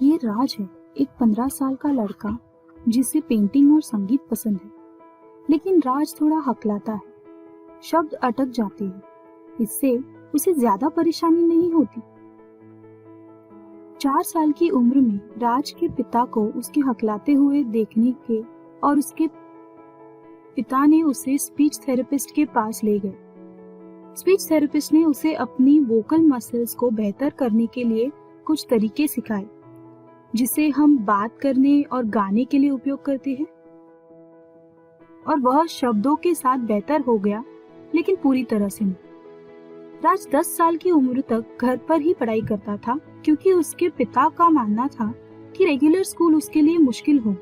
ये राज है, एक 15 साल का लड़का जिसे पेंटिंग और संगीत पसंद है। लेकिन राज थोड़ा हकलाता है, शब्द अटक जाते हैं। इससे उसे ज्यादा परेशानी नहीं होती। 4 साल की उम्र में राज के पिता को उसके हकलाते हुए देखने के और उसके पिता ने उसे स्पीच थेरेपिस्ट के पास ले गए। स्पीच थेरेपिस्ट ने उसे अपनी वोकल मसल्स को बेहतर करने के लिए कुछ तरीके सिखाए, जिसे हम बात करने और गाने के लिए उपयोग करते हैं। और वह शब्दों के साथ बेहतर हो गया, लेकिन पूरी तरह से नहीं। राज 10 साल की उम्र तक घर पर ही पढ़ाई करता था, क्योंकि उसके पिता का मानना था कि रेगुलर स्कूल उसके लिए मुश्किल हो।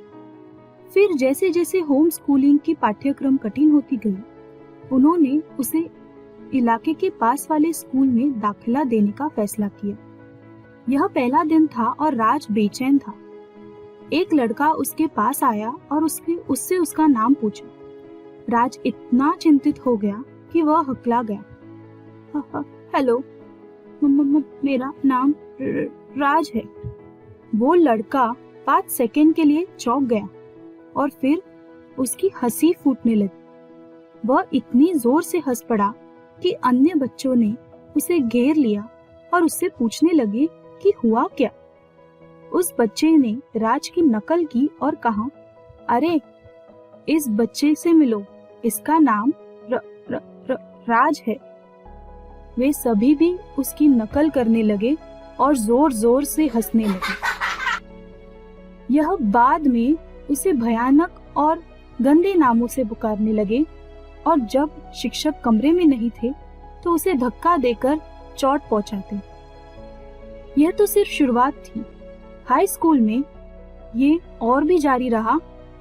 फिर जैसे जैसे होम स्कूलिंग की पाठ्यक्रम कठिन होती गई, उन्होंने उसे इलाके के पास वाले स्कूल में दाखिला देने का फैसला किया। यह पहला दिन था और राज बेचैन था। एक लड़का उसके पास आया और उससे उसका नाम पूछा। राज इतना चिंतित हो गया कि वह हकला गया। हेलो, मेरा नाम राज है। वो लड़का 5 सेकंड के लिए चौंक गया और फिर उसकी हंसी फूटने लगी। वह इतनी जोर से हंस पड़ा कि अन्य बच्चों ने उसे घेर लिया और उससे पूछने लगे कि हुआ क्या। उस बच्चे ने राज की नकल की और कहा, अरे इस बच्चे से मिलो, इसका नाम राज है। वे सभी भी उसकी नकल करने लगे और जोर जोर से हंसने लगे। यह बाद में उसे भयानक और गंदे नामों से पुकारने लगे और जब शिक्षक कमरे में नहीं थे तो उसे धक्का देकर चोट पहुंचाते। यह तो सिर्फ शुरुआत थी। हाई स्कूल में ये और भी जारी रहा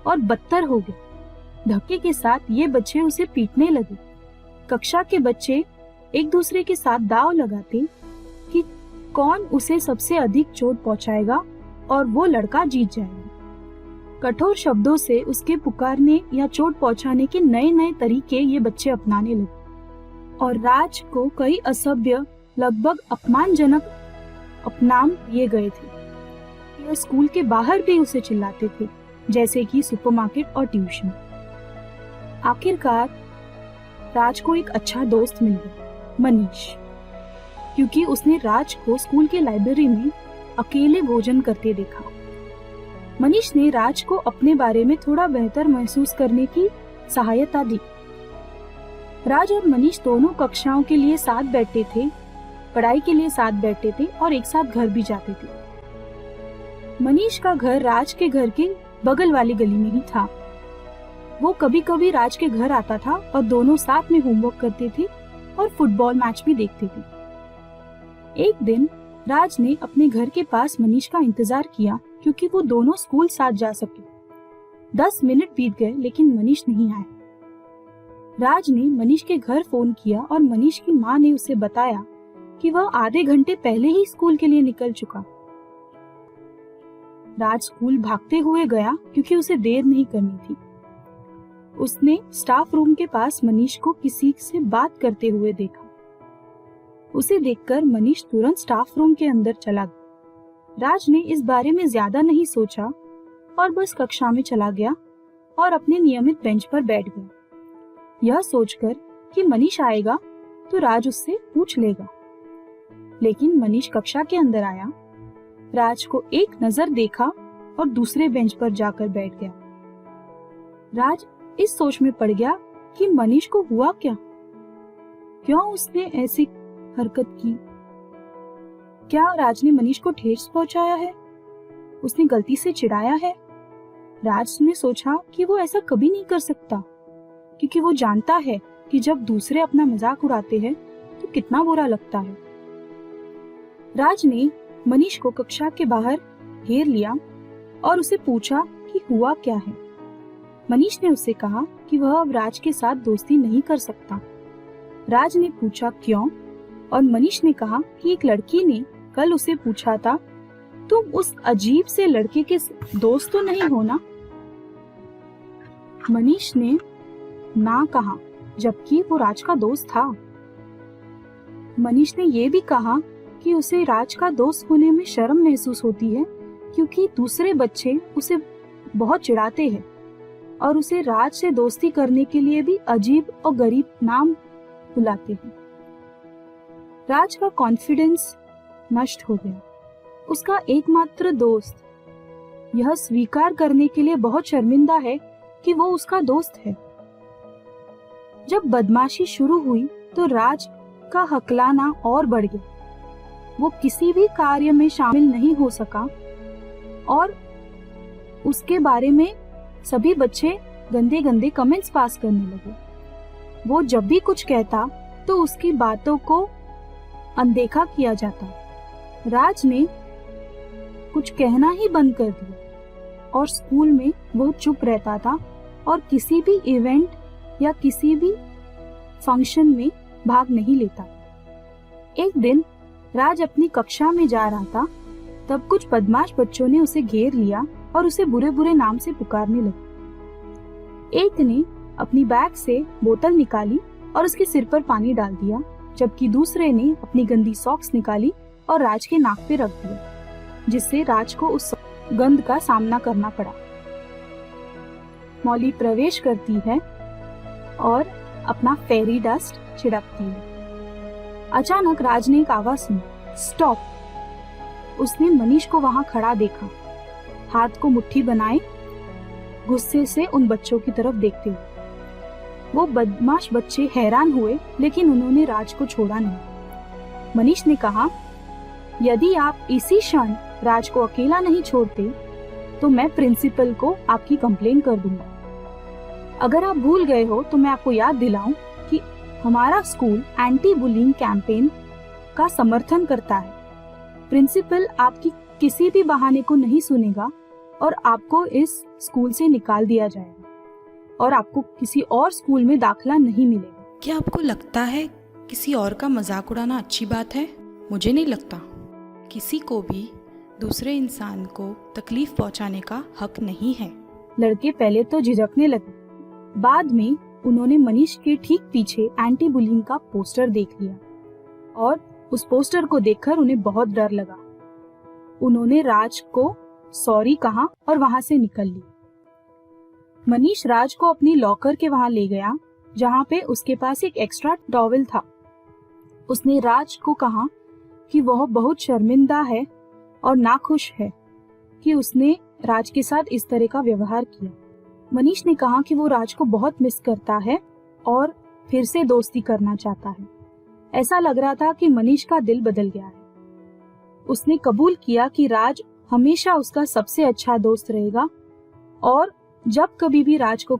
और बदतर हो गया। धक्के के साथ ये बच्चे उसे पीटने लगे। कक्षा के बच्चे एक दूसरे के साथ दांव लगाते कि कौन उसे सबसे अधिक चोट पहुंचाएगा और वो लड़का जीत जाएगा। कठोर शब्दों से उसके पुकारने या चोट पहुंचाने के नए नए तरीके ये बच्चे अपनाने लगे और राज को कई असभ्य, लगभग अपमानजनक उपनाम दिए गए थे। यह स्कूल के बाहर भी उसे चिल्लाते थे, जैसे कि सुपरमार्केट और ट्यूशन। आखिरकार राज को एक अच्छा दोस्त मिल गया, मनीष, क्योंकि उसने राज को स्कूल के लाइब्रेरी में अकेले भोजन करते देखा। मनीष ने राज को अपने बारे में थोड़ा बेहतर महसूस करने की सहायता दी। राज और मनीष दोनों कक्षाओं के लिए साथ बैठते थे, पढ़ाई के लिए साथ बैठते थे और एक साथ घर भी जाते थे। मनीष का घर राज के घर के बगल वाली गली में ही था। वो कभी कभी राज के घर आता था और दोनों साथ में होमवर्क करते थे और फुटबॉल मैच भी देखते थे। एक दिन राज ने अपने घर के पास मनीष का इंतजार किया, क्योंकि वो दोनों स्कूल साथ जा सके। 10 मिनट बीत गए, लेकिन मनीष नहीं आया। राज ने मनीष के घर फोन किया और मनीष की माँ ने उसे बताया कि वह आधे घंटे पहले ही स्कूल के लिए निकल चुका। राज स्कूल भागते हुए गया, क्योंकि उसे देर नहीं करनी थी। उसने स्टाफ रूम के पास मनीष को किसी से बात करते हुए देखा। उसे देखकर मनीष तुरंत स्टाफ रूम के अंदर चला गया। राज ने इस बारे में ज्यादा नहीं सोचा और बस कक्षा में चला गया और अपने नियमित बेंच पर बैठ गया, यह सोचकर कि मनीष आएगा तो राज उससे पूछ लेगा। लेकिन मनीष कक्षा के अंदर आया, राज को एक नजर देखा और दूसरे बेंच पर जाकर बैठ गया। राज इस सोच में पड़ गया कि मनीष को हुआ क्या, क्यों उसने ऐसी हरकत की। क्या राज ने मनीष को ठेस पहुंचाया है? उसने गलती से चिढ़ाया है? राज ने सोचा कि वो ऐसा कभी नहीं कर सकता, क्योंकि वो जानता है कि जब दूसरे अपना मजाक उड़ाते हैं तो कितना बुरा लगता है। राज ने मनीष को कक्षा के बाहर घेर लिया और उसे पूछा कि हुआ क्या है। मनीष ने उससे कहा कि वह अब राज के साथ दोस्ती नहीं कर सकता। राज ने पूछा क्यों, और मनीष ने कहा कि एक लड़की ने कल उसे पूछा था, तुम उस अजीब से लड़के के दोस्त तो नहीं हो ना? मनीष ने ना कहा, जबकि वो राज का दोस्त था। मनीष ने ये भी कहा कि उसे राज का दोस्त होने में शर्म महसूस होती है, क्योंकि दूसरे बच्चे उसे बहुत चिढ़ाते हैं और उसे राज से दोस्ती करने के लिए भी अजीब और गरीब नाम बुलाते हैं। राज का कॉन्फिडेंस नष्ट हो गया। उसका एकमात्र दोस्त यह स्वीकार करने के लिए बहुत शर्मिंदा है कि वो उसका दोस्त है। जब बदमाशी शुरू हुई तो राज का हकलाना और बढ़ गया। वो किसी भी कार्य में शामिल नहीं हो सका और उसके बारे में सभी बच्चे गंदे गंदे कमेंट्स पास करने लगे। वो जब भी कुछ कहता तो उसकी बातों को अनदेखा किया जाता। राज ने कुछ कहना ही बंद कर दिया और स्कूल में वो चुप रहता था और किसी भी इवेंट या किसी भी फंक्शन में भाग नहीं लेता। एक दिन राज अपनी कक्षा में जा रहा था, तब कुछ बदमाश बच्चों ने उसे घेर लिया और उसे बुरे बुरे नाम से पुकारने लगे। एक ने अपनी बैग से बोतल निकाली और उसके सिर पर पानी डाल दिया, जबकि दूसरे ने अपनी गंदी सॉक्स निकाली और राज के नाक पे रख दिया, जिससे राज को उस गंध का सामना करना पड़ा। मॉली प्रवेश करती है और अपना फेरी डस्ट छिड़कती है। अचानक राज ने एक आवाज सुनी, स्टॉप। उसने मनीष को वहां खड़ा देखा, हाथ को मुट्ठी बनाए गुस्से से उन बच्चों की तरफ देखते हुए। वो बदमाश बच्चे हैरान हुए, लेकिन उन्होंने राज को छोड़ा नहीं। मनीष ने कहा, यदि आप इसी क्षण राज को अकेला नहीं छोड़ते तो मैं प्रिंसिपल को आपकी कंप्लेन कर दूंगा। अगर आप भूल गए हो तो मैं आपको याद दिलाऊं कि हमारा स्कूल एंटी बुलिंग कैंपेन का समर्थन करता है। प्रिंसिपल आपकी किसी भी बहाने को नहीं सुनेगा और आपको इस स्कूल से निकाल दिया जाएगा और आपको किसी और स्कूल में दाखिला नहीं मिलेगा। क्या आपको लगता है किसी और का मजाक उड़ाना अच्छी बात है? मुझे नहीं लगता। किसी को भी दूसरे इंसान को तकलीफ पहुंचाने का हक नहीं है। लड़के पहले तो झिझकने लगे, बाद में उन्होंने मनीष के ठीक पीछे एंटी बुलिंग का पोस्टर देख लिया और उस पोस्टर को देखकर उन्हें बहुत डर लगा। उन्होंने राज को सॉरी कहा और वहां से निकल ली। मनीष राज को अपनी लॉकर के वहां ले गया, जहां पे उसके पास एक एक्स्ट्रा टॉवेल था। उसने राज को कहा कि वह बहुत शर्मिंदा है और नाखुश है कि उसने राज के साथ इस तरह का व्यवहार किया। मनीष ने कहा कि वो राज को बहुत मिस करता है और फिर से दोस्ती करना चाहता है। ऐसा लग रहा था कि मनीष का दिल बदल गया है। उसने कबूल किया कि राज हमेशा उसका सबसे अच्छा दोस्त रहेगा और जब कभी भी राज को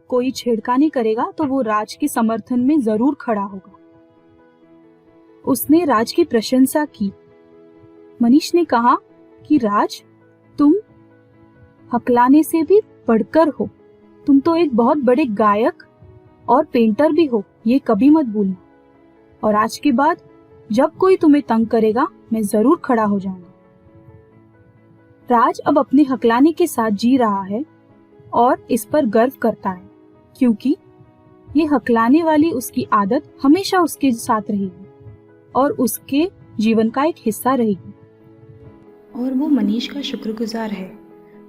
कोई छेड़खानी करेगा तो वो राज के समर्थन में जरूर खड़ा होगा। उसने राज की प्रशंसा की। मनीष ने कहा कि राज, तुम हकलाने से भी बढ़कर हो। तुम तो एक बहुत बड़े गायक और पेंटर भी हो, ये कभी मत भूलना। और आज के बाद जब कोई तुम्हें तंग करेगा मैं जरूर खड़ा हो जाऊंगा। राज अब अपने हकलाने के साथ जी रहा है और इस पर गर्व करता है, क्योंकि ये हकलाने वाली उसकी आदत हमेशा उसके साथ रहेगी और उसके जीवन का एक हिस्सा रहेगी। और वो मनीष का शुक्रगुजार है,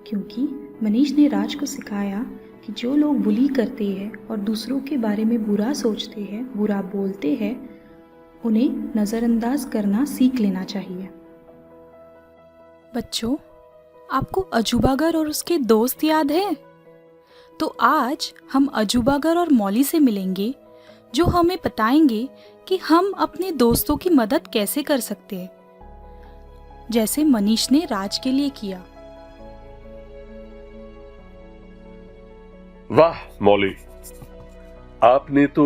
क्योंकि मनीष ने राज को सिखाया कि जो लोग बुली करते हैं और दूसरों के बारे में बुरा सोचते हैं, बुरा बोलते हैं, उन्हें नज़रअंदाज करना सीख लेना चाहिए। बच्चों, आपको अजूबागर और उसके दोस्त याद है? तो आज हम अजूबागर और मौली से मिलेंगे, जो हमें बताएंगे कि हम अपने दोस्तों की मदद कैसे कर सकते हैं, जैसे मनीष ने राज के लिए किया। वाह मौली, आपने तो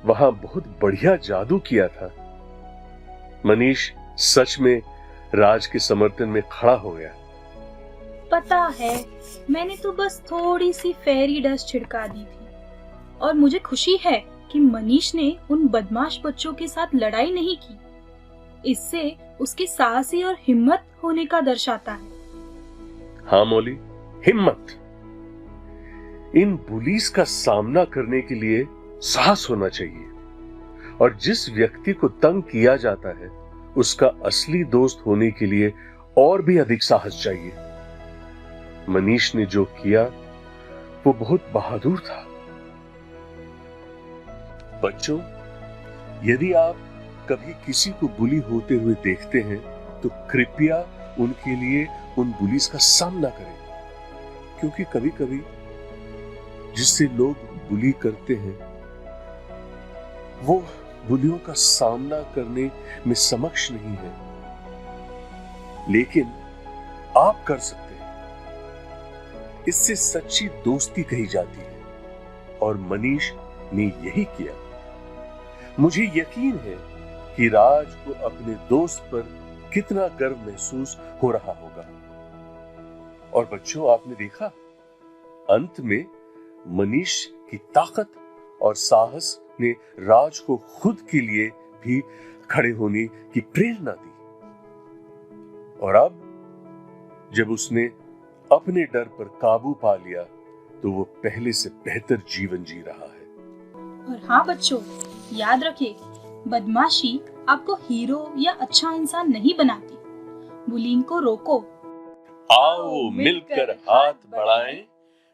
वहां बहुत बढ़िया जादू किया था। मनीष सच में राज के समर्थन में खड़ा हो गया। पता है, मैंने तो बस थोड़ी सी फेरी डस्ट छिड़का दी थी और मुझे खुशी है कि मनीष ने उन बदमाश बच्चों के साथ लड़ाई नहीं की। इससे उसकी साहसी और हिम्मत होने का दर्शाता है। हाँ मौली, हिम्मत। इन बुलीज का सामना करने के लिए साहस होना चाहिए और जिस व्यक्ति को तंग किया जाता है उसका असली दोस्त होने के लिए और भी अधिक साहस चाहिए। मनीष ने जो किया वो बहुत बहादुर था। बच्चों, यदि आप कभी किसी को बुली होते हुए देखते हैं तो कृपया उनके लिए उन बुलीज का सामना करें, क्योंकि कभी कभी जिससे लोग बुली करते हैं वो बुलियों का सामना करने में सक्षम नहीं है, लेकिन आप कर सकते हैं। इससे सच्ची दोस्ती कही जाती है और मनीष ने यही किया। मुझे यकीन है कि राज को अपने दोस्त पर कितना गर्व महसूस हो रहा होगा। और बच्चों, आपने देखा, अंत में मनीष की ताकत और साहस ने राज को खुद के लिए भी खड़े होने की प्रेरणा दी। और अब जब उसने अपने डर पर काबू पा लिया तो वो पहले से बेहतर जीवन जी रहा है। और हाँ बच्चों, याद रखिए, बदमाशी आपको हीरो या अच्छा इंसान नहीं बनाती। बुलिंग को रोको। आओ मिलकर हाथ बढ़ाएं,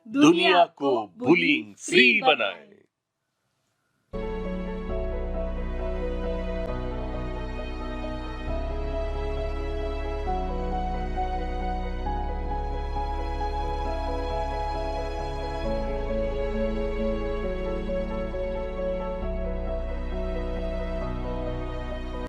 दुनिया को बुलिंग फ्री बनाएं।